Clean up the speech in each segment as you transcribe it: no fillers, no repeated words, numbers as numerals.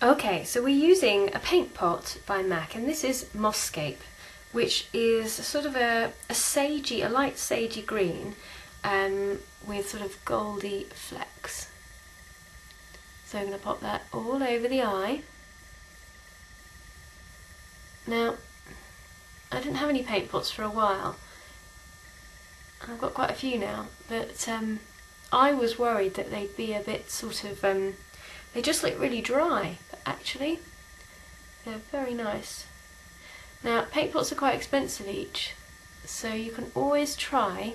Okay, so we're using a paint pot by MAC, and this is Moss Scape, which is sort of a light sagey green with sort of goldy flecks. So I'm going to pop that all over the eye. Now, I didn't have any paint pots for a while. I've got quite a few now, but I was worried that they'd be a bit sort of, they just look really dry, but actually they're very nice. Now, paint pots are quite expensive each, so you can always try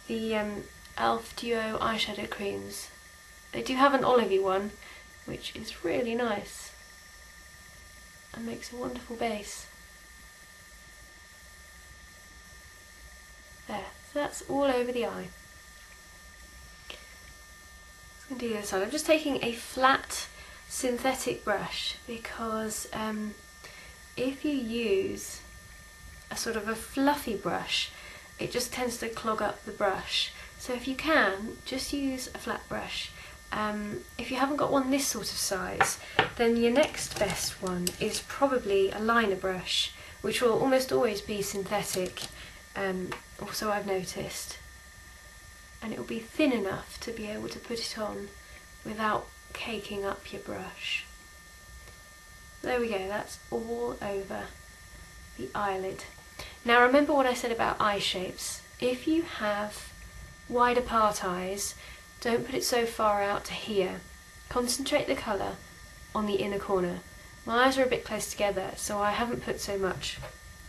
the e.l.f. Duo eyeshadow creams. They do have an olivey one, which is really nice and makes a wonderful base. There, so that's all over the eye. I'm going to do the other side. I'm just taking a flat synthetic brush because if you use a sort of a fluffy brush, it just tends to clog up the brush. So if you can, just use a flat brush. If you haven't got one this sort of size, then your next best one is probably a liner brush, which will almost always be synthetic, also I've noticed. And it will be thin enough to be able to put it on without caking up your brush. There we go, that's all over the eyelid. Now remember what I said about eye shapes. If you have wide apart eyes, don't put it so far out to here. Concentrate the colour on the inner corner. My eyes are a bit close together, so I haven't put so much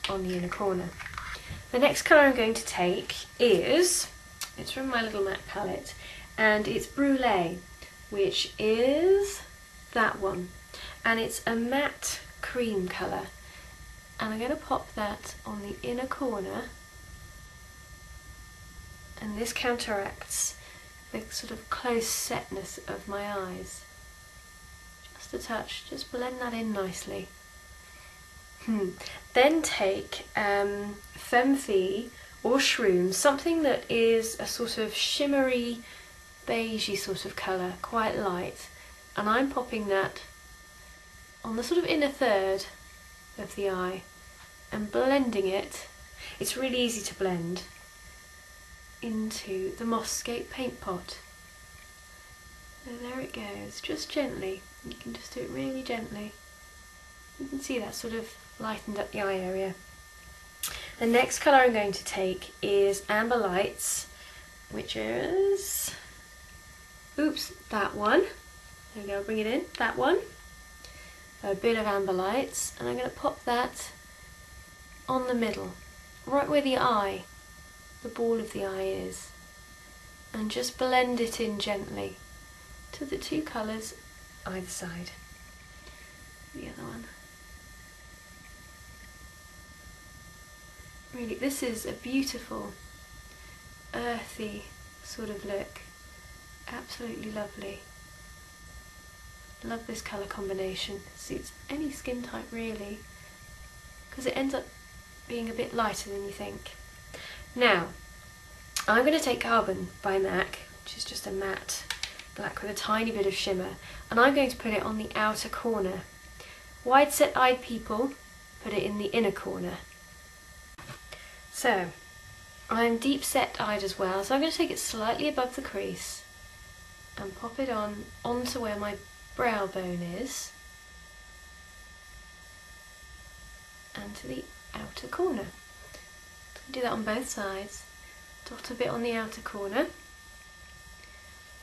on the inner corner. The next colour I'm going to take is, it's from my little MAC palette, and it's Brule, which is that one. And it's a matte cream colour. And I'm going to pop that on the inner corner, and this counteracts the sort of close setness of my eyes. Just a touch, just blend that in nicely. Then take Femme Fi or Shroom, something that is a sort of shimmery, beigey sort of colour, quite light, and I'm popping that on the sort of inner third of the eye and blending it. It's really easy to blend into the Moss Scape Paint Pot. So there it goes, just gently. You can just do it really gently. You can see that sort of lightened up the eye area. The next colour I'm going to take is Amber Lights, which is, oops, that one. There we go, bring it in, that one. A bit of Amber Lights, and I'm going to pop that on the middle, right where the eye, the ball of the eye is, and just blend it in gently to the two colours either side. The other one. Really, this is a beautiful, earthy sort of look. Absolutely lovely. Love this colour combination. Suits any skin type really, because it ends up being a bit lighter than you think. Now, I'm going to take Carbon by MAC, which is just a matte black with a tiny bit of shimmer, and I'm going to put it on the outer corner. Wide set eyed people put it in the inner corner. So, I'm deep set eyed as well, so I'm going to take it slightly above the crease and pop it on onto where my brow bone is and to the outer corner. Do that on both sides. Dot a bit on the outer corner,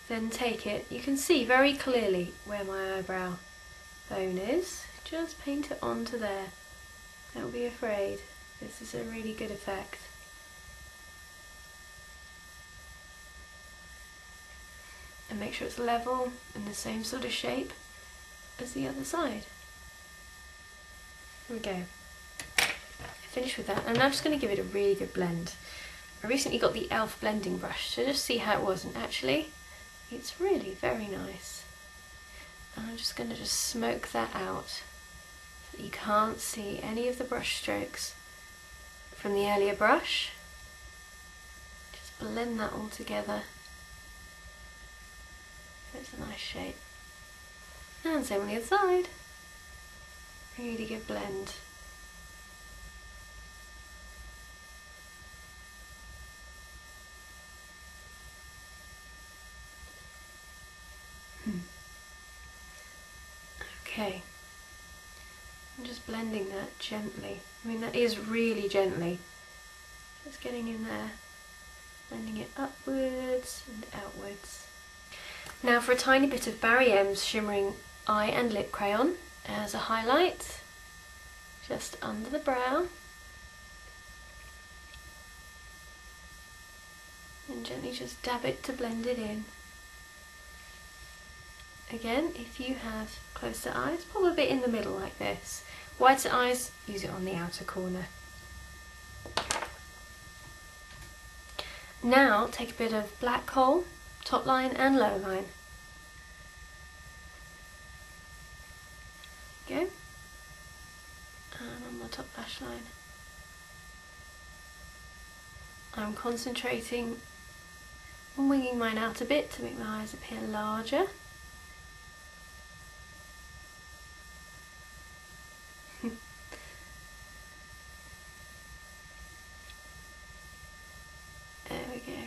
then take it, you can see very clearly where my eyebrow bone is, just paint it onto there. Don't be afraid, this is a really good effect. And make sure it's level and the same sort of shape as the other side. There we go. Finish with that, and I'm just going to give it a really good blend. I recently got the e.l.f. blending brush to just see how it was, and actually it's really very nice. And I'm just going to smoke that out so that you can't see any of the brush strokes from the earlier brush. Just blend that all together so it's a nice shape. And same on the other side. Really good blend. Okay, I'm just blending that gently. I mean, that is really gently. Just getting in there, blending it upwards and outwards. Now for a tiny bit of Barry M's Shimmering Eye and Lip Crayon as a highlight, just under the brow. And gently just dab it to blend it in. Again, if you have closer eyes, pop a bit in the middle like this. Whiter eyes, use it on the outer corner. Now take a bit of black Kohl, top line and low line. Go. And on the top lash line. I'm concentrating on winging mine out a bit to make my eyes appear larger. There we go.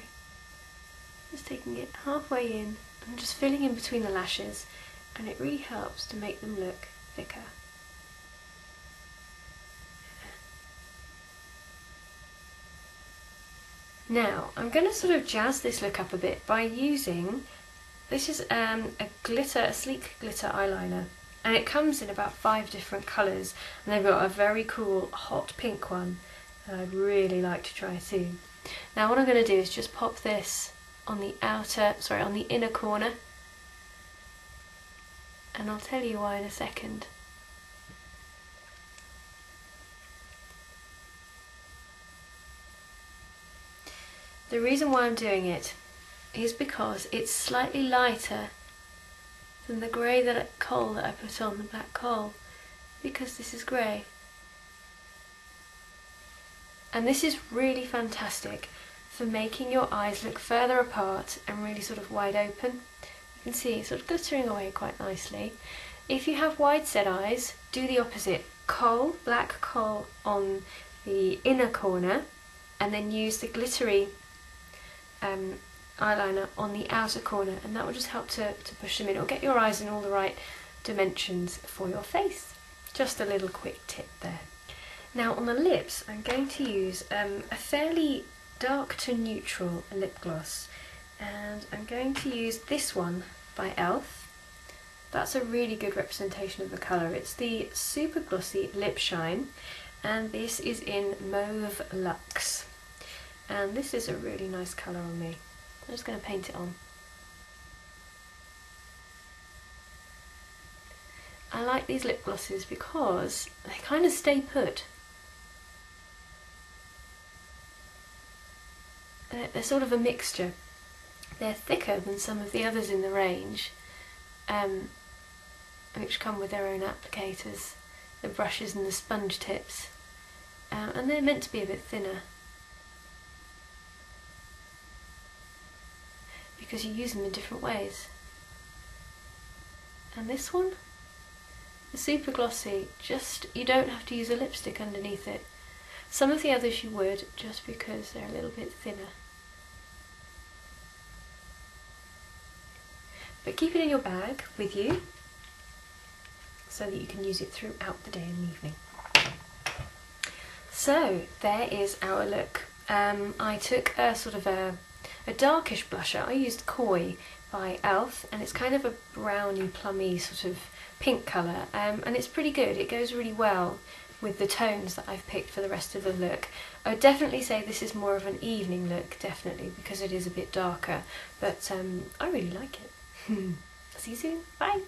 Just taking it halfway in and just filling in between the lashes, and it really helps to make them look thicker. Now I'm going to sort of jazz this look up a bit by using, this is a sleek glitter eyeliner, and it comes in about 5 different colours, and they've got a very cool hot pink one that I'd really like to try too. Now what I'm going to do is just pop this on the on the inner corner, and I'll tell you why in a second. The reason why I'm doing it is because it's slightly lighter than the grey Kohl that I put on, the black Kohl, because this is grey. And this is really fantastic for making your eyes look further apart and really sort of wide open. You can see it's sort of glittering away quite nicely. If you have wide set eyes, do the opposite. Kohl, black Kohl on the inner corner, and then use the glittery eyeliner on the outer corner, and that will just help to push them in. It'll get your eyes in all the right dimensions for your face. Just a little quick tip there. Now on the lips, I'm going to use a fairly dark to neutral lip gloss, and I'm going to use this one by e.l.f. That's a really good representation of the colour. It's the Super Glossy Lipshine, and this is in Mauve Luxe. And this is a really nice colour on me. I'm just going to paint it on. I like these lip glosses because they kind of stay put. They're sort of a mixture. They're thicker than some of the others in the range, which come with their own applicators, the brushes and the sponge tips, and they're meant to be a bit thinner because you use them in different ways. And this one, the Super Glossy, you don't have to use a lipstick underneath it. Some of the others you would, just because they're a little bit thinner. But keep it in your bag with you so that you can use it throughout the day and evening. So there is our look. I took a sort of a darkish blusher. I used Koi by e.l.f. and it's kind of a browny, plummy sort of pink colour, and it's pretty good. It goes really well with the tones that I've picked for the rest of the look. I would definitely say this is more of an evening look, definitely, because it is a bit darker, but I really like it. See you soon, bye!